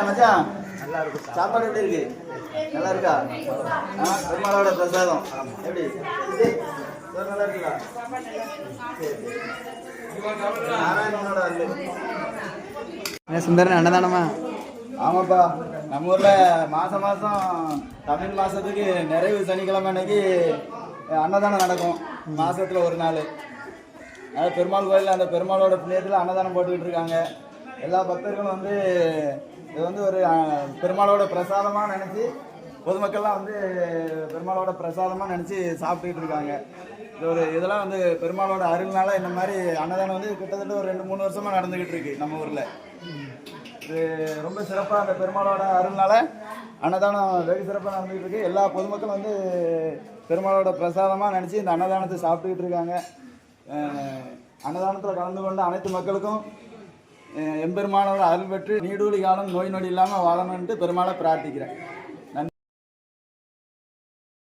மச்சான் நல்லா இருக்கு. சாப்பாடு எப்படி இருக்கு? நல்லா இருக்கா? பெருமாளோட பிரசாதம் எப்படி நல்லா இருக்குல்ல? நாராயணனோட சுந்தரன் அன்னதானமா? ஆமாப்பா, நம்ம ஊர்ல மாசம் தமிழ் மாசத்துக்கு நிறைவு சனிக்கிழமை அன்னைக்கு அன்னதானம் நடக்கும். மாசத்துல ஒரு நாள். அதாவது பெருமாள் கோயிலில் அந்த பெருமாளோட புண்ணியத்தில் அன்னதானம் போட்டுக்கிட்டு இருக்காங்க. எல்லா பக்தர்களும் வந்து இது வந்து ஒரு பெருமாளோட பிரசாதமாக நினச்சி பொதுமக்கள்லாம் வந்து பெருமாளோட பிரசாதமாக நினச்சி சாப்பிட்டுக்கிட்டு இருக்காங்க. இதெல்லாம் வந்து பெருமாளோட அருள்னால இந்த மாதிரி அன்னதானம் வந்து கிட்டத்தட்ட ஒரு 2-3 வருஷமாக நடந்துக்கிட்டு இருக்கு நம்ம ஊரில். இது ரொம்ப சிறப்பாக அந்த பெருமாளோட அருள்னால அன்னதானம் வெகு சிறப்பாக நடந்துக்கிட்டு இருக்கு. எல்லா பொதுமக்களும் வந்து பெருமாளோட பிரசாதமாக நினச்சி இந்த அன்னதானத்தை சாப்பிட்டுக்கிட்டு இருக்காங்க. அன்னதானத்தில் கலந்து கொண்ட அனைத்து மக்களுக்கும் எம்பெருமானோட அருள் பெற்று நீடூழி காலம் நோய் நொடி இல்லாமல் வாழணுன்ட்டு பெருமாளை பிரார்த்திக்கிறேன்.